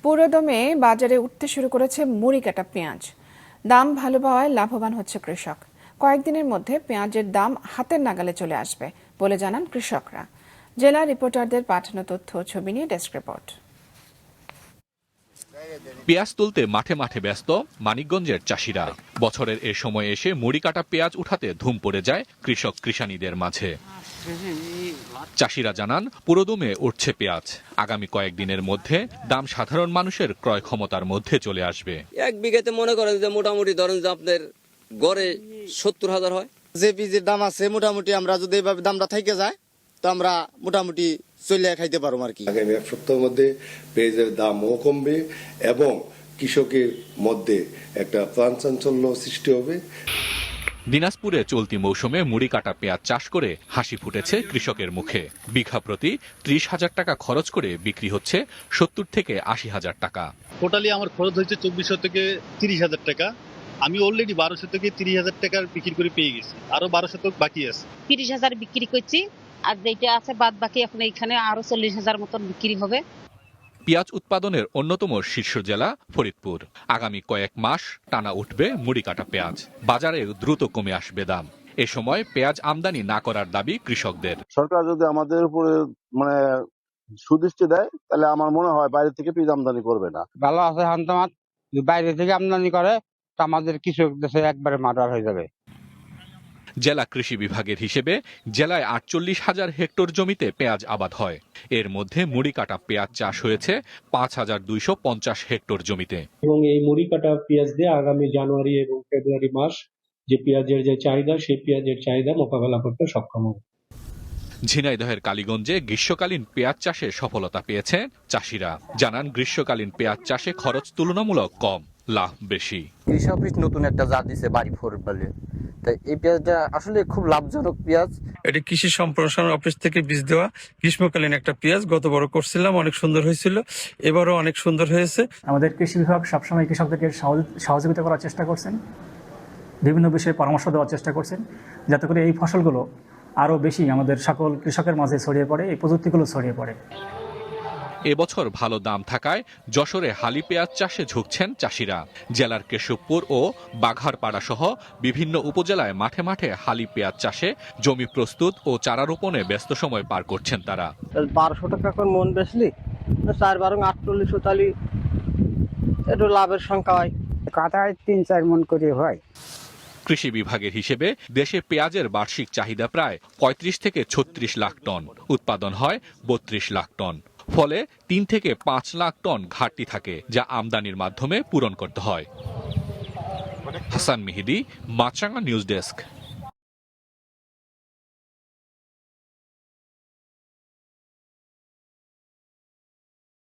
পুরোদমে বাজারে উঠতে শুরু করেছে মুড়ি কাটা পেঁয়াজ। দাম ভালো পাওয়ায় লাভবান হচ্ছে কৃষক। কয়েকদিনের মধ্যে পেঁয়াজের দাম হাতের নাগালে চলে আসবে বলে জানান কৃষকরা। জেলা রিপোর্টারদের পাঠানো তথ্য ছবি নিয়ে ডেস্ক রিপোর্ট। পেঁয়াজ তুলতে মাঠে মাঠে ব্যস্ত মানিকগঞ্জের চাষিরা। বছরের এ সময় এসে মুড়ি কাটা পেঁয়াজ উঠাতে ধুম পড়ে যায় কৃষক কৃষানীদের মাঝে। চাষিরা জানান পুরোদমে উঠছে পেঁয়াজ। আগামী কয়েকদিনের মধ্যে দাম সাধারণ মানুষের ক্রয় ক্ষমতার মধ্যে চলে আসবে। এক বিঘাতে মনে করেন যে মোটামুটি ধরেন যে আপনার গড়ে 70,000 হয়। যে বীজের দাম আছে মোটামুটি আমরা যদি এইভাবে দামটা থেকে যায় তো আমরা মোটামুটি চলে খাইতে পারবো আর কি। আগামী এক সপ্তাহের মধ্যে পেঁয়াজের দামও কমবে এবং কৃষকের মধ্যে একটা প্রাণচাঞ্চল্য সৃষ্টি হবে। দিনাজপুরে চলতি মৌসুমে মুড়ি কাটা পেঁয়াজ চাষ করে হাসি ফুটেছে কৃষকের মুখে। বিঘা প্রতি 30,000 টাকা খরচ করে বিক্রি হচ্ছে 70 থেকে 80,000 টাকা। টোটালি আমার খরচ হয়েছে 2400 থেকে 30,000 টাকা। আমি অলরেডি 1200 থেকে 30,000 টাকার বিক্রি করে পেয়ে গেছি, আরো 1200 বাকি আছে। 30,000 বিক্রি করছি, আর যেটা আছে বাদ বাকি এখন এখানে আরো 40,000 মতন বিক্রি হবে। পেঁয়াজ উৎপাদনের অন্যতম শীর্ষ জেলা ফরিদপুর। আগামী কয়েক মাস টানা উঠবে মুড়ি কাটা পেঁয়াজ। বাজারে দ্রুত কমে আসবে দাম। এ সময় পেঁয়াজ আমদানি না করার দাবি কৃষকদের। সরকার যদি আমাদের উপরে সুদৃষ্টি দেয় তাহলে আমার মনে হয় বাইরে থেকে পেঁয়াজ আমদানি করবে না। ভালো আছে হান্তামাত, বাইরে থেকে আমদানি করে তো আমাদের কৃষক দেশে একবারে মার্ডার হয়ে যাবে। জেলা কৃষি বিভাগের হিসেবে জেলায় 48,000 হেক্টর জমিতে পেঁয়াজ আবাদ হয়। এর মধ্যে মুড়ি কাটা পেঁয়াজ চাষ হয়েছে 5,250 হেক্টর জমিতে। এবং এই মুড়ি কাটা পেঁয়াজ দিয়ে আগামী জানুয়ারি এবং ফেব্রুয়ারি মাস যে পেঁয়াজের যে চাহিদা, সেই পেঁয়াজের চাহিদা মোকাবেলা করতে সক্ষম হবে। ঝিনাইদহের কালীগঞ্জে গ্রীষ্মকালীন পেঁয়াজ চাষে সফলতা পেয়েছে চাষিরা। জানান গ্রীষ্মকালীন পেঁয়াজ চাষে খরচ তুলনামূলক কম, লাভ বেশি। কৃষি অফিস নতুন একটা জাত দিছে বাড়ি ফোর বলে, তাই এই পেঁয়াজটা আসলে খুব লাভজনক পেঁয়াজ। এটি কৃষি সম্প্রসারণ অফিস থেকে বীজ দেওয়া গ্রীষ্মকালীন একটা পেঁয়াজ। গত বড় করছিলাম, অনেক সুন্দর হয়েছিল, এবারও অনেক সুন্দর হয়েছে। আমাদের কৃষি বিভাগ সবসময় কৃষকদেরকে সহযোগিতা করার চেষ্টা করছেন, বিভিন্ন বিষয়ে পরামর্শ দেওয়ার চেষ্টা করছেন, যাতে করে এই ফসলগুলো আরও বেশি আমাদের সকল কৃষকের মাঝে ছড়িয়ে পড়ে, এই প্রযুক্তিগুলো ছড়িয়ে পড়ে। এবছর ভালো দাম থাকায় যশোরে হালি পেঁয়াজ চাষে ঝুঁকছেন চাষিরা। জেলার কেশবপুর ও বাঘারপাড়া সহ বিভিন্ন উপজেলায় মাঠে মাঠে হালি পেঁয়াজ চাষে জমি প্রস্তুত ও চারা রোপণে ব্যস্ত সময় পার করছেন তারা। 1200 টাকা করে মন বেচলি 4/48 একটু লাভের সংখ্যা হয়। কাটায় 3-4 মন করে হয়। কৃষি বিভাগের হিসেবে দেশে পেঁয়াজের বার্ষিক চাহিদা প্রায় 35 থেকে 36 লাখ টন, উৎপাদন হয় 32 লাখ টন। ফলে 3 থেকে 5 লাখ টন ঘাটতি থাকে, যা আমদানির মাধ্যমে পূরণ করতে হয়। হাসান মেহেদী, মাছরাঙা নিউজ ডেস্ক।